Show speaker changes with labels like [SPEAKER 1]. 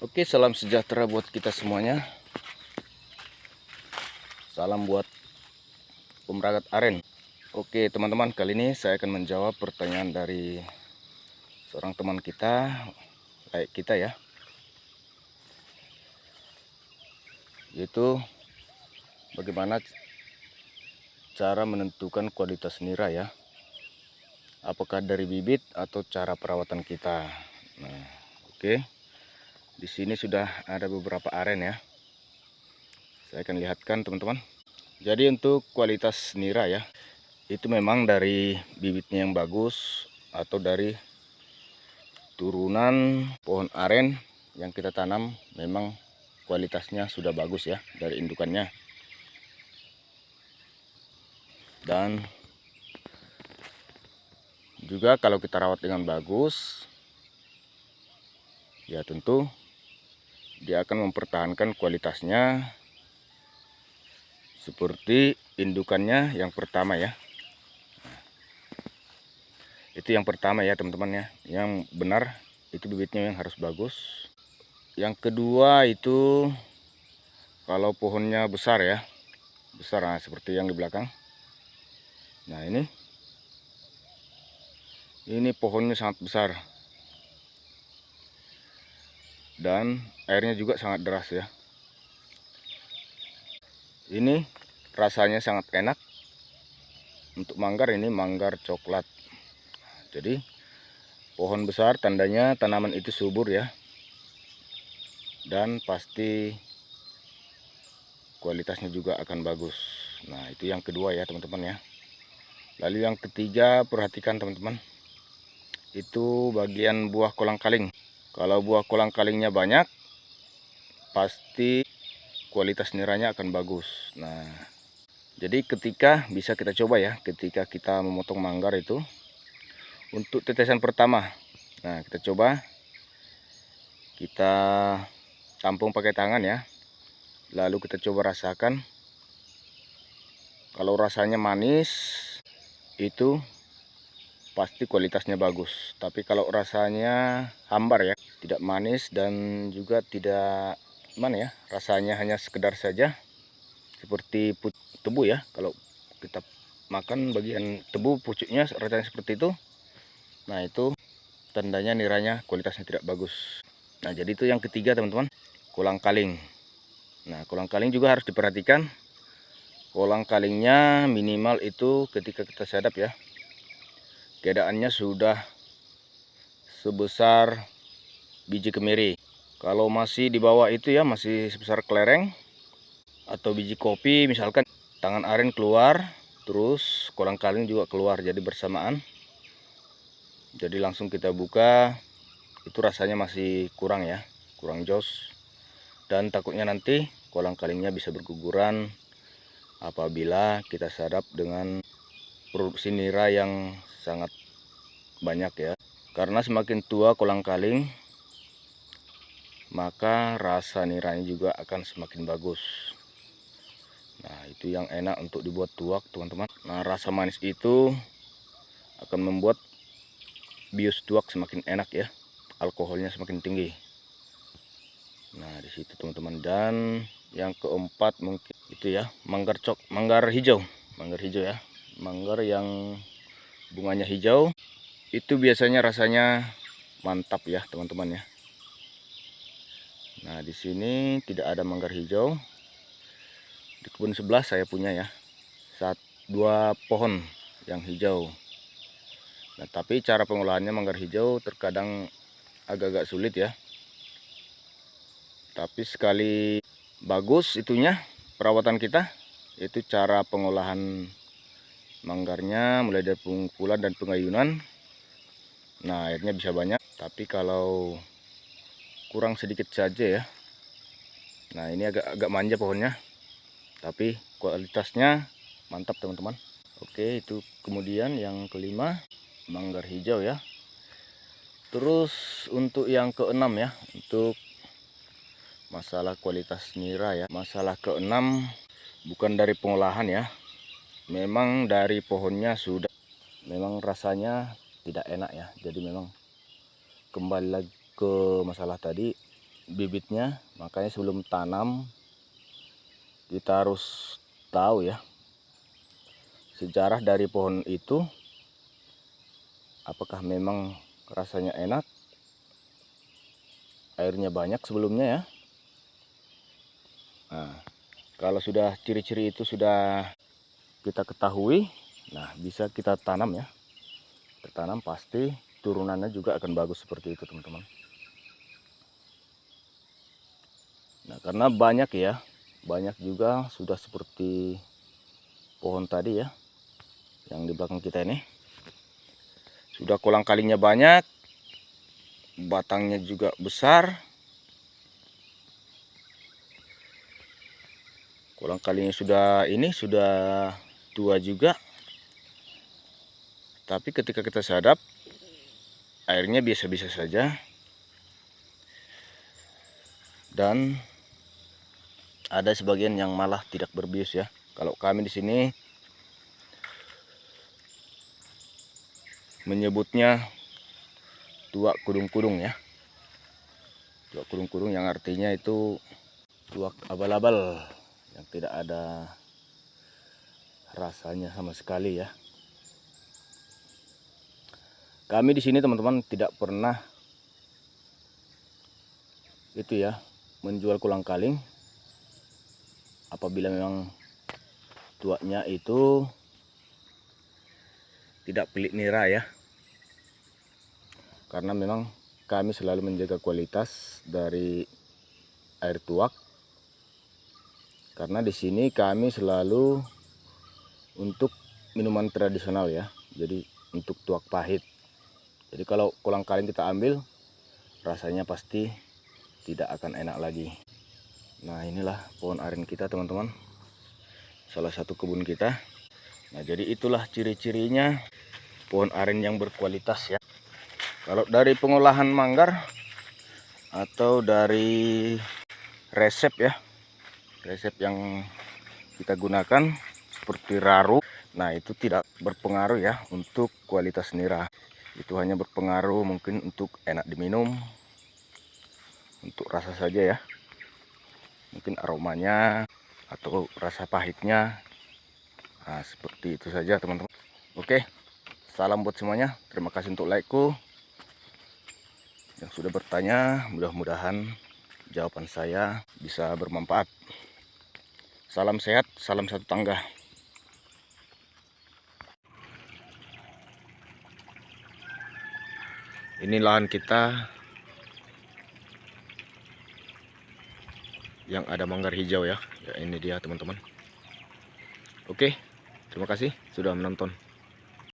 [SPEAKER 1] Oke, salam sejahtera buat kita semuanya. Salam buat pemeragat aren. Oke teman-teman, kali ini saya akan menjawab pertanyaan dari seorang teman kita, kayak kita ya, yaitu bagaimana cara menentukan kualitas nira ya. Apakah dari bibit atau cara perawatan kita. Nah, oke. Di sini sudah ada beberapa aren ya. Saya akan lihatkan teman-teman. Jadi untuk kualitas nira ya, itu memang dari bibitnya yang bagus atau dari turunan pohon aren yang kita tanam memang kualitasnya sudah bagus ya dari indukannya. Dan juga kalau kita rawat dengan bagus, ya tentu dia akan mempertahankan kualitasnya seperti indukannya yang pertama ya. Itu yang pertama ya teman-teman ya. Yang benar itu bibitnya yang harus bagus. Yang kedua itu kalau pohonnya besar ya. Besar, nah, seperti yang di belakang. Nah ini pohonnya sangat besar. Dan airnya juga sangat deras ya. Ini rasanya sangat enak. Untuk manggar ini manggar coklat. Jadi pohon besar tandanya tanaman itu subur ya. Dan pasti kualitasnya juga akan bagus. Nah itu yang kedua ya teman-teman ya. Lalu yang ketiga, perhatikan teman-teman, itu bagian buah kolang-kaling. Kalau buah kolang-kalingnya banyak, pasti kualitas niranya akan bagus. Nah jadi ketika bisa kita coba ya, ketika kita memotong manggar itu untuk tetesan pertama, nah kita coba, kita tampung pakai tangan ya. Lalu kita coba rasakan. Kalau rasanya manis itu pasti kualitasnya bagus. Tapi kalau rasanya hambar ya, tidak manis dan juga tidak mana ya, rasanya hanya sekedar saja seperti tebu ya. Kalau kita makan bagian tebu pucuknya rasanya seperti itu, nah itu tandanya niranya kualitasnya tidak bagus. Nah jadi itu yang ketiga teman-teman, kolang kaling. Nah kolang kaling juga harus diperhatikan. Kolang kalingnya minimal itu ketika kita sadap ya, keadaannya sudah sebesar biji kemiri. Kalau masih di bawah itu ya, masih sebesar kelereng atau biji kopi misalkan, tangan aren keluar, terus kolang kaling juga keluar, jadi bersamaan. Jadi langsung kita buka, itu rasanya masih kurang ya, kurang jos. Dan takutnya nanti kolang kalingnya bisa berguguran apabila kita sadap dengan produksi nira yang sangat banyak ya. Karena semakin tua kolang kaling, maka rasa niranya juga akan semakin bagus. Nah itu yang enak untuk dibuat tuak teman-teman. Nah rasa manis itu akan membuat bius tuak semakin enak ya, alkoholnya semakin tinggi. Nah di situ teman-teman. Dan yang keempat mungkin itu ya, manggar hijau. Manggar hijau ya, manggar yang bunganya hijau, itu biasanya rasanya mantap ya teman-teman ya. Nah di sini tidak ada manggar hijau. Di kebun sebelah saya punya ya, dua pohon yang hijau. Nah tapi cara pengolahannya manggar hijau terkadang agak-agak sulit ya. Tapi sekali bagus itunya perawatan kita, itu cara pengolahan manggarnya mulai dari pengumpulan dan pengayunan. Nah airnya bisa banyak, tapi kalau kurang sedikit saja ya. Nah ini agak manja pohonnya, tapi kualitasnya mantap teman-teman. Oke itu kemudian yang kelima, manggar hijau ya. Terus untuk yang keenam ya, untuk masalah kualitas nira ya. Masalah keenam bukan dari pengolahan ya, memang dari pohonnya sudah, memang rasanya tidak enak ya. Jadi memang kembali lagi ke masalah tadi, bibitnya. Makanya sebelum tanam kita harus tahu ya sejarah dari pohon itu, apakah memang rasanya enak, airnya banyak sebelumnya ya. Nah, kalau sudah ciri-ciri itu sudah kita ketahui, nah bisa kita tanam ya. Kita tanam pasti turunannya juga akan bagus seperti itu teman-teman. Nah, karena banyak ya, banyak juga sudah seperti pohon tadi ya, yang di belakang kita ini. Sudah kolang kalinya banyak, batangnya juga besar. Kolang kalinya sudah tua juga. Tapi ketika kita sadap, airnya biasa-biasa saja. Dan ada sebagian yang malah tidak berbius ya. Kalau kami di sini menyebutnya tuak kudung-kudung ya. Tuak kudung-kudung yang artinya itu tuak abal-abal yang tidak ada rasanya sama sekali ya. Kami di sini teman-teman tidak pernah itu ya menjual kolang kaling apabila memang tuaknya itu tidak pelik nira ya. Karena memang kami selalu menjaga kualitas dari air tuak. Karena di sini kami selalu untuk minuman tradisional ya. Jadi untuk tuak pahit. Jadi kalau kolang kaling kita ambil, rasanya pasti tidak akan enak lagi. Nah, inilah pohon aren kita teman-teman. Salah satu kebun kita. Nah, jadi itulah ciri-cirinya pohon aren yang berkualitas ya. Kalau dari pengolahan manggar atau dari resep ya, resep yang kita gunakan seperti raru, nah itu tidak berpengaruh ya untuk kualitas nira. Itu hanya berpengaruh mungkin untuk enak diminum, untuk rasa saja ya, mungkin aromanya atau rasa pahitnya. Nah, seperti itu saja teman-teman. Oke, salam buat semuanya. Terima kasih untuk like-ku yang sudah bertanya. Mudah-mudahan jawaban saya bisa bermanfaat. Salam sehat, salam satu tangga. Ini lahan kita yang ada manggar hijau ya. Ya ini dia teman-teman. Oke, terima kasih sudah menonton.